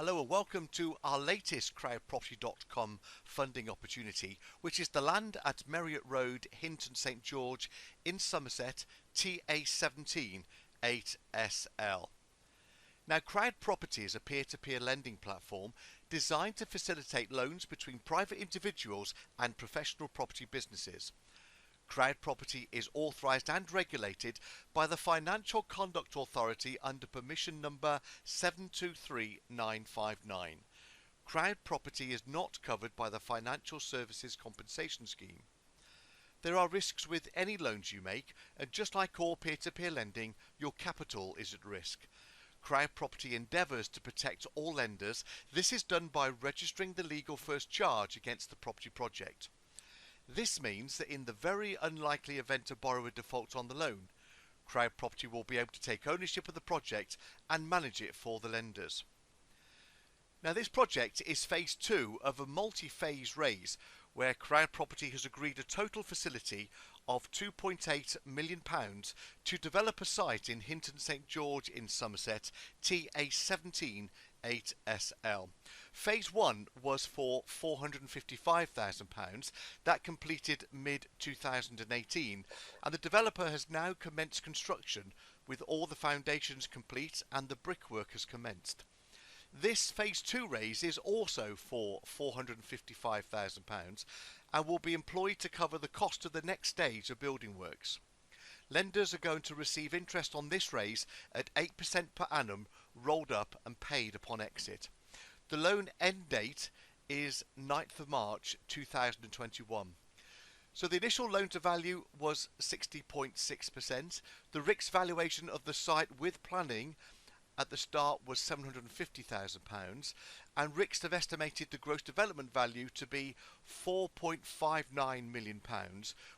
Hello and welcome to our latest CrowdProperty.com funding opportunity, which is the land at Merriott Road, Hinton St George in Somerset, TA17 8SL. Now, CrowdProperty is a peer-to-peer lending platform designed to facilitate loans between private individuals and professional property businesses. CrowdProperty is authorised and regulated by the Financial Conduct Authority under permission number 723959. CrowdProperty is not covered by the Financial Services Compensation Scheme. There are risks with any loans you make, and just like all peer-to-peer lending, your capital is at risk. CrowdProperty endeavours to protect all lenders. This is done by registering the legal first charge against the property project. This means that in the very unlikely event a borrower defaults on the loan, CrowdProperty will be able to take ownership of the project and manage it for the lenders. Now, this project is phase 2 of a multi-phase raise where CrowdProperty has agreed a total facility of £2.8 million to develop a site in Hinton St George in Somerset, TA17 8SL. Phase 1 was for £455,000. That completed mid-2018, and the developer has now commenced construction with all the foundations complete and the brickwork has commenced. This phase 2 raise is also for £455,000 and will be employed to cover the cost of the next stage of building works. Lenders are going to receive interest on this raise at 8% per annum, rolled up and paid upon exit. The loan end date is 9th of March 2021. So the initial loan to value was 60.6%. The RICS valuation of the site with planning at the start was £750,000, and RICS have estimated the gross development value to be £4.59 million,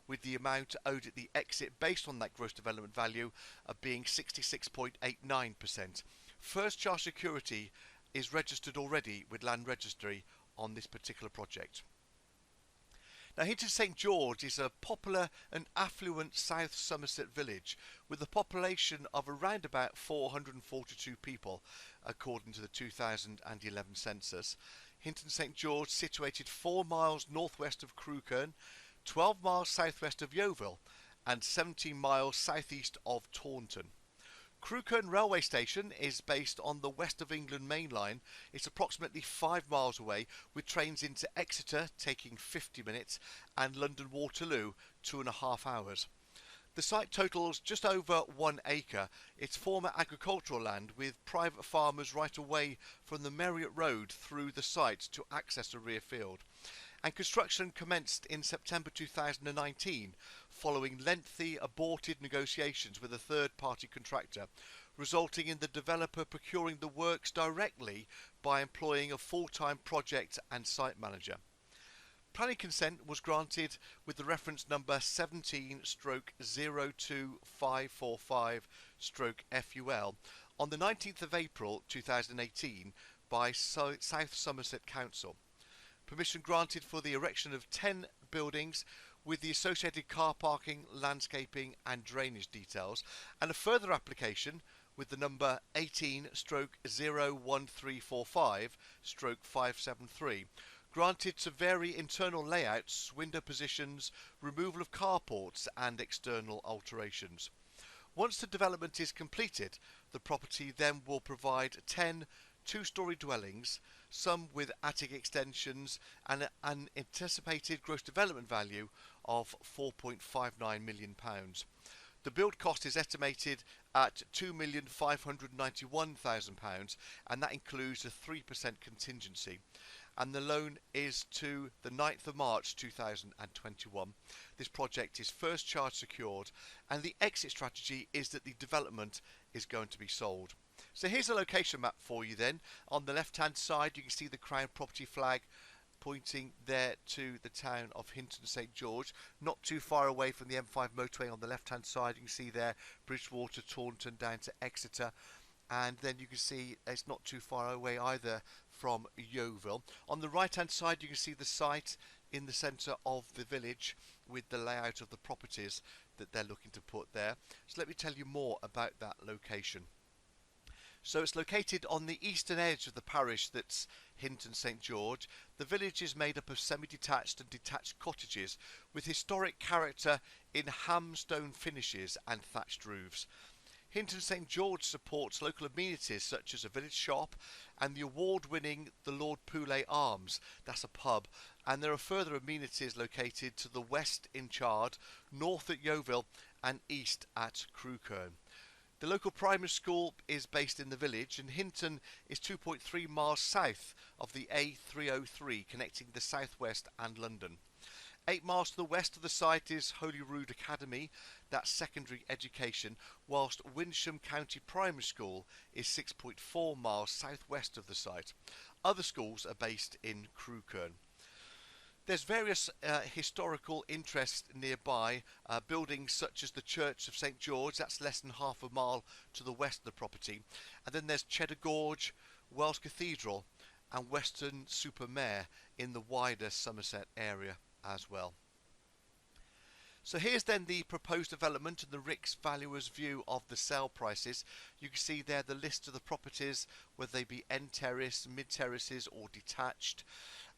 with the amount owed at the exit based on that gross development value of being 66.89%. First charge security is registered already with Land Registry on this particular project. Now, Hinton St George is a popular and affluent South Somerset village with a population of around about 442 people, according to the 2011 census. Hinton St George, situated 4 miles northwest of Crewkerne, 12 miles southwest of Yeovil, and 17 miles southeast of Taunton. Crewkerne railway station is based on the West of England main line. It's approximately 5 miles away, with trains into Exeter taking 50 minutes and London Waterloo 2.5 hours. The site totals just over 1 acre. It's former agricultural land with private farmers right away from the Merriott Road through the site to access a rear field. And construction commenced in September 2019 following lengthy aborted negotiations with a third-party contractor, resulting in the developer procuring the works directly by employing a full-time project and site manager. Planning consent was granted with the reference number 17/02545/FUL on the 19th of April 2018 by South Somerset Council. Permission granted for the erection of 10 buildings with the associated car parking, landscaping and drainage details, and a further application with the number 18/01345/573 granted to vary internal layouts, window positions, removal of carports and external alterations. Once the development is completed, the property then will provide 10 two-storey dwellings, some with attic extensions, and an anticipated gross development value of £4.59 million. The build cost is estimated at £2,591,000, and that includes a 3% contingency. And the loan is to the 9th of March 2021. This project is first charge secured, and the exit strategy is that the development is going to be sold. So here's a location map for you then. On the left hand side you can see the CrowdProperty flag pointing there to the town of Hinton St George, not too far away from the M5 motorway. On the left hand side you can see there Bridgewater, Taunton down to Exeter, and then you can see it's not too far away either from Yeovil. On the right hand side you can see the site in the centre of the village with the layout of the properties that they're looking to put there. So let me tell you more about that location. So it's located on the eastern edge of the parish that's Hinton St George. The village is made up of semi-detached and detached cottages with historic character in hamstone finishes and thatched roofs. Hinton St George supports local amenities such as a village shop and the award-winning The Lord Poulet Arms, that's a pub, and there are further amenities located to the west in Chard, north at Yeovil and east at Crewkerne. The local primary school is based in the village, and Hinton is 2.3 miles south of the A303 connecting the southwest and London. 8 miles to the west of the site is Holyrood Academy, that's secondary education, whilst Wynsham County Primary School is 6.4 miles southwest of the site. Other schools are based in Crewkerne. There's various historical interests nearby, buildings such as the Church of St George, that's less than half a mile to the west of the property, and then there's Cheddar Gorge, Wells Cathedral and Weston-super-Mare in the wider Somerset area as well. So here's then the proposed development and the RICS valuer's view of the sale prices. You can see there the list of the properties, whether they be end terrace, mid terraces or detached.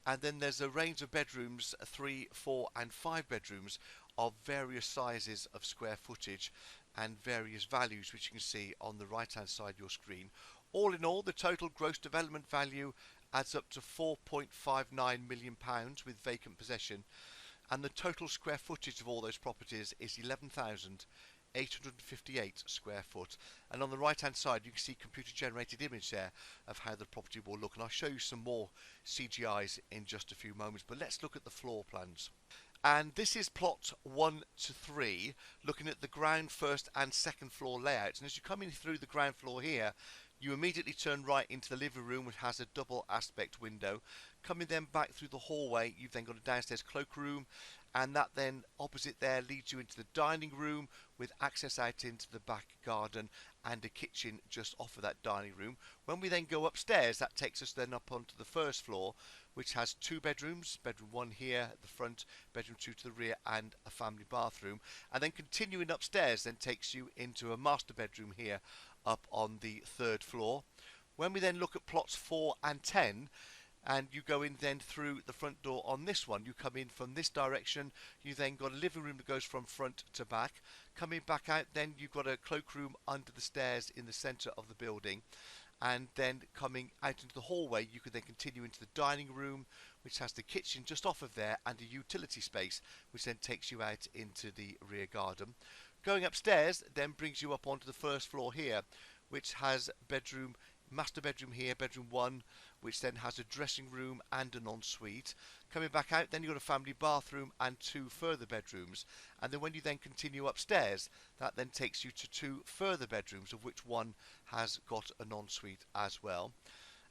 And then there's a range of bedrooms, 3, 4 and 5 bedrooms of various sizes of square footage and various values, which you can see on the right hand side of your screen. All in all, the total gross development value adds up to £4.59 million with vacant possession, and the total square footage of all those properties is 11,858 square foot. And on the right hand side you can see computer generated image there of how the property will look, and I'll show you some more CGIs in just a few moments, but let's look at the floor plans. And this is plot 1 to 3, looking at the ground, first and second floor layouts. And as you come in through the ground floor here, you immediately turn right into the living room, which has a double aspect window. Coming then back through the hallway, you've then got a downstairs cloakroom, and that then opposite there leads you into the dining room with access out into the back garden and a kitchen just off of that dining room. When we then go upstairs, that takes us then up onto the first floor, which has 2 bedrooms, bedroom 1 here at the front, bedroom 2 to the rear and a family bathroom. And then continuing upstairs then takes you into a master bedroom here up on the 3rd floor. When we then look at plots 4 and 10, and you go in then through the front door on this one, you come in from this direction, you then got a living room that goes from front to back. Coming back out then you've got a cloakroom under the stairs in the centre of the building, and then coming out into the hallway you could then continue into the dining room, which has the kitchen just off of there and a utility space which then takes you out into the rear garden. Going upstairs then brings you up onto the first floor here, which has master bedroom here, bedroom 1, which then has a dressing room and an ensuite. Coming back out then you've got a family bathroom and 2 further bedrooms, and then when you then continue upstairs that then takes you to 2 further bedrooms, of which one has got an ensuite as well.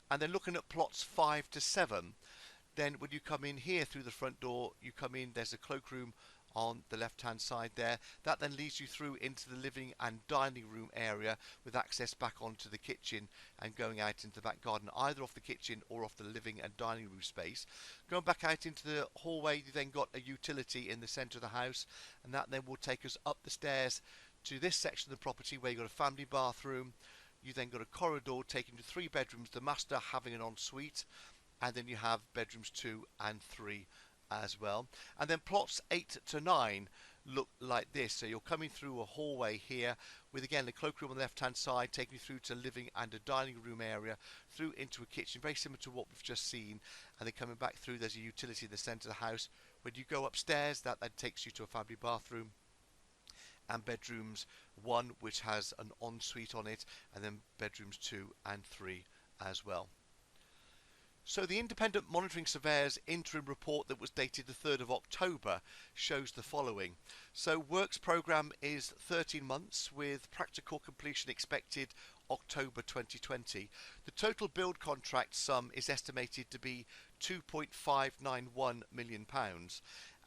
And then looking at plots 5 to 7, then when you come in here through the front door, you come in, there's a cloakroom on the left hand side there. That then leads you through into the living and dining room area with access back onto the kitchen and going out into the back garden, either off the kitchen or off the living and dining room space. Going back out into the hallway, you then got a utility in the centre of the house, and that then will take us up the stairs to this section of the property where you've got a family bathroom. You then got a corridor taking to 3 bedrooms, the master having an ensuite, and then you have bedrooms 2 and 3 as well. And then plots 8 to 9 look like this. So you're coming through a hallway here with again the cloakroom on the left hand side taking you through to living and a dining room area, through into a kitchen very similar to what we've just seen, and then coming back through there's a utility in the centre of the house. When you go upstairs that then takes you to a family bathroom and bedrooms 1 which has an ensuite on it, and then bedrooms 2 and 3 as well. So the Independent Monitoring Surveyor's interim report that was dated the 3rd of October shows the following. So works programme is 13 months with practical completion expected October 2020. The total build contract sum is estimated to be £2.591 million.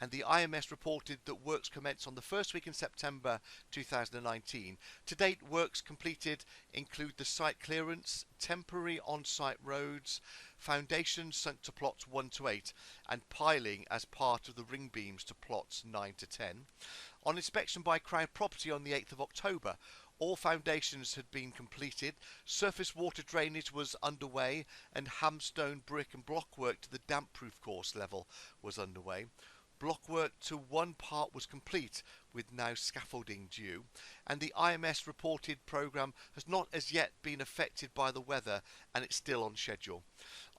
And the IMS reported that works commenced on the first week in September 2019. To date, works completed include the site clearance, temporary on-site roads, foundations sunk to plots 1 to 8, and piling as part of the ring beams to plots 9 to 10. On inspection by CrowdProperty on the 8th of October, All foundations had been completed, surface water drainage was underway, and hamstone, brick and block work to the damp-proof course level was underway. Block work to one part was complete, with now scaffolding due, and the IMS reported programme has not as yet been affected by the weather, and it's still on schedule.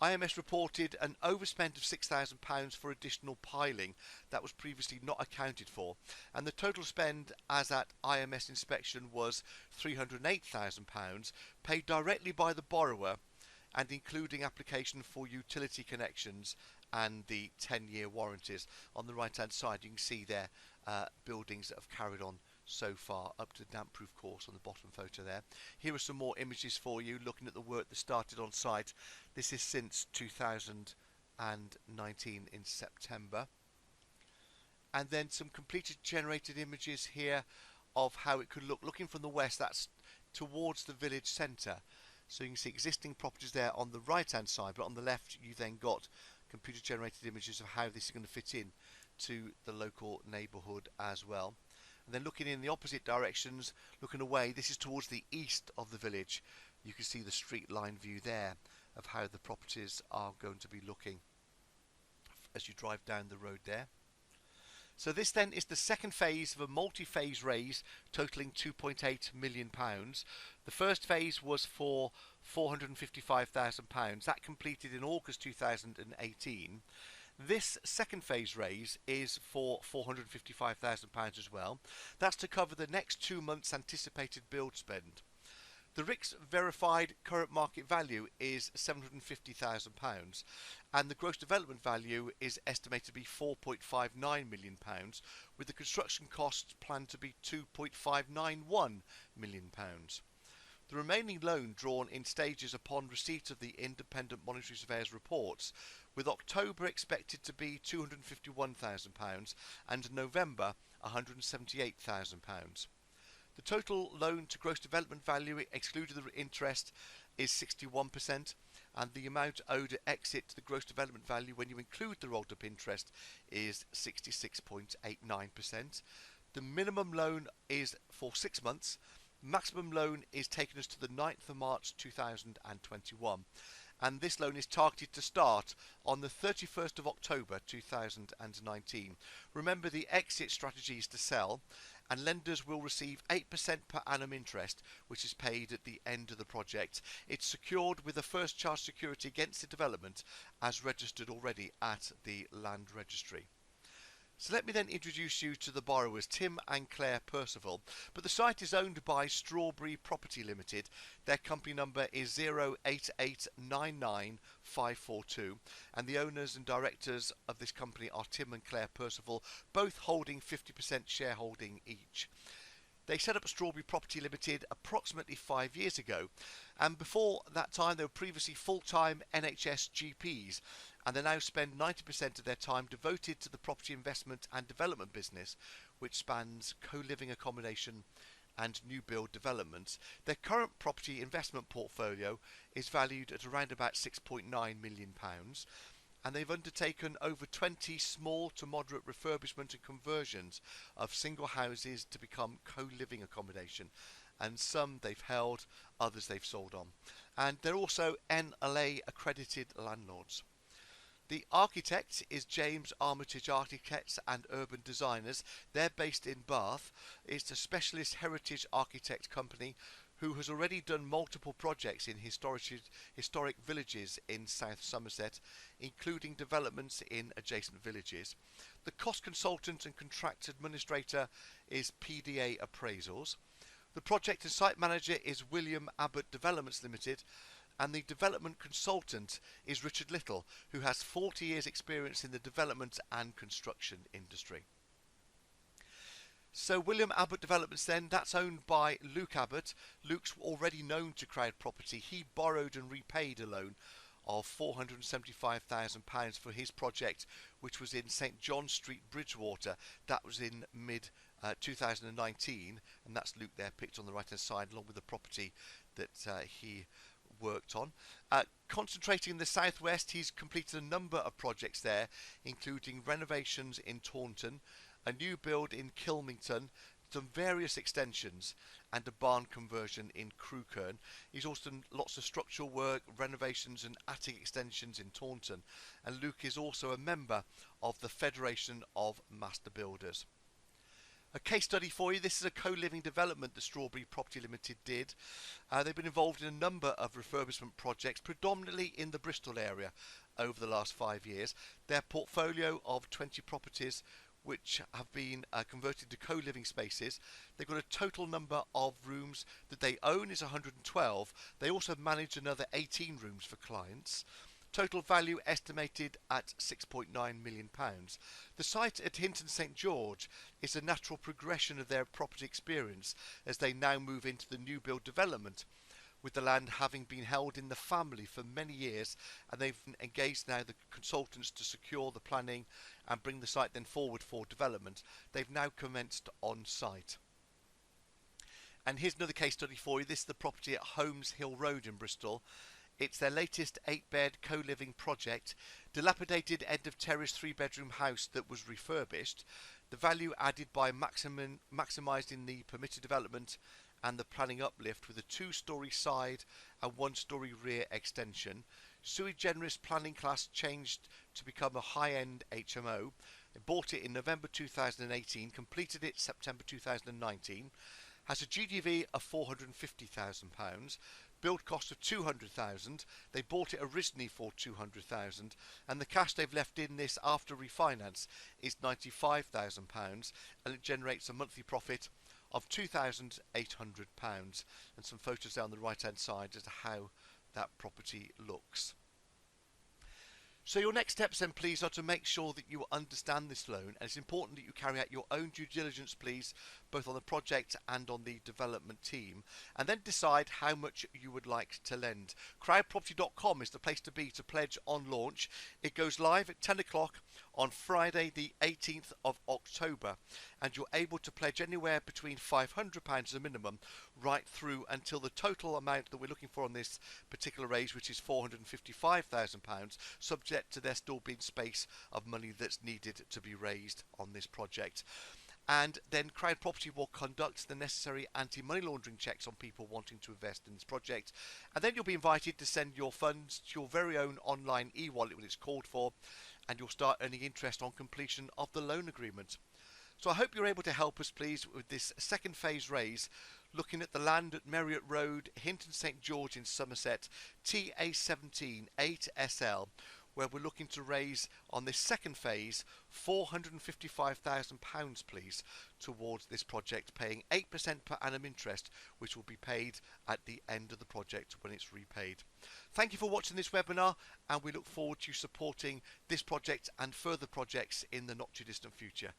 IMS reported an overspend of £6,000 for additional piling that was previously not accounted for, and the total spend as at IMS inspection was £308,000, paid directly by the borrower and including application for utility connections and the 10-year warranties. On the right hand side you can see there buildings that have carried on so far up to the damp proof course on the bottom photo there. Here are some more images for you looking at the work that started on site. This is since 2019 in September. And then some completed generated images here of how it could look. Looking from the west, that's towards the village centre. So you can see existing properties there on the right hand side, but on the left you then got computer generated images of how this is going to fit in to the local neighbourhood as well. And then looking in the opposite directions, looking away, this is towards the east of the village. You can see the street line view there of how the properties are going to be looking as you drive down the road there. So this then is the second phase of a multi-phase raise totaling £2.8 million. The first phase was for £455,000. That completed in August 2018. This second phase raise is for £455,000 as well. That's to cover the next 2 months' anticipated build spend. The RICS verified current market value is £750,000 and the gross development value is estimated to be £4.59 million, with the construction costs planned to be £2.591 million. The remaining loan drawn in stages upon receipt of the independent monetary surveyor's reports, with October expected to be £251,000 and November £178,000. The total loan to gross development value, excluding the interest, is 61%, and the amount owed at exit to the gross development value when you include the rolled up interest is 66.89%. The minimum loan is for 6 months. Maximum loan is taken us to the 9th of March 2021. And this loan is targeted to start on the 31st of October 2019. Remember, the exit strategy is to sell, and lenders will receive 8% per annum interest, which is paid at the end of the project. It's secured with a first charge security against the development, as registered already at the Land Registry. So let me then introduce you to the borrowers, Tim and Claire Percival. But the site is owned by CrowdProperty Limited. Their company number is 088995542, and the owners and directors of this company are Tim and Claire Percival, both holding 50% shareholding each. They set up Strawberry Property Limited approximately 5 years ago, and before that time they were previously full-time NHS GPs, and they now spend 90% of their time devoted to the property investment and development business, which spans co-living accommodation and new build developments. Their current property investment portfolio is valued at around about £6.9 million, and they've undertaken over 20 small to moderate refurbishment and conversions of single houses to become co-living accommodation, and some they've held, others they've sold on. And they're also NLA accredited landlords. The architect is James Armitage Architects and Urban Designers. They're based in Bath. It's a specialist heritage architect company who has already done multiple projects in historic villages in South Somerset, including developments in adjacent villages. The cost consultant and contract administrator is PDA Appraisals. The project and site manager is William Abbott Developments Limited, and the development consultant is Richard Little, who has 40 years experience in the development and construction industry. So William Abbott Developments then, that's owned by Luke Abbott. Luke's already known to CrowdProperty. He borrowed and repaid a loan of £475,000 for his project, which was in St John Street, Bridgewater. That was in mid 2019, and that's Luke there picked on the right hand side, along with the property that he worked on. Concentrating in the southwest, he's completed a number of projects there, including renovations in Taunton, a new build in Kilmington, some various extensions, and a barn conversion in Crewkerne. He's also done lots of structural work, renovations and attic extensions in Taunton. And Luke is also a member of the Federation of Master Builders. A case study for you. This is a co-living development that Strawberry Property Limited did. They've been involved in a number of refurbishment projects, predominantly in the Bristol area over the last 5 years. Their portfolio of 20 properties which have been converted to co-living spaces. They've got a total number of rooms that they own is 112. They also manage another 18 rooms for clients. Total value estimated at £6.9 million. The site at Hinton St George is a natural progression of their property experience as they now move into the new build development, with the land having been held in the family for many years, and they've engaged now the consultants to secure the planning and bring the site then forward for development. They've now commenced on site. And here's another case study for you. This is the property at Holmes Hill Road in Bristol. It's their latest 8-bed co-living project, dilapidated end of terrace 3-bedroom house that was refurbished. The value added by maximising the permitted development and the planning uplift with a 2-storey side and 1-storey rear extension. Sui generis planning class changed to become a high-end HMO. They bought it in November 2018, completed it September 2019. Has a GDV of £450,000, build cost of £200,000. They bought it originally for £200,000, and the cash they've left in this after refinance is £95,000, and it generates a monthly profit of £2,800. And some photos down the right hand side as to how that property looks. So your next steps then please are to make sure that you understand this loan, and it's important that you carry out your own due diligence please, both on the project and on the development team, and then decide how much you would like to lend. CrowdProperty.com is the place to be to pledge on launch. It goes live at 10 o'clock on Friday the 18th of October, and you're able to pledge anywhere between £500 as a minimum right through until the total amount that we're looking for on this particular raise, which is £455,000, subject to there still being space of money that's needed to be raised on this project. And then Crown Property will conduct the necessary anti-money laundering checks on people wanting to invest in this project, and then you'll be invited to send your funds to your very own online e-wallet when it's called for, and you'll start earning interest on completion of the loan agreement. So I hope you're able to help us please with this second phase raise, looking at the land at Merriott Road, Hinton St George in Somerset, TA17 8SL, where we're looking to raise on this second phase £455,000 please towards this project, paying 8% per annum interest, which will be paid at the end of the project when it's repaid. Thank you for watching this webinar, and we look forward to supporting this project and further projects in the not too distant future.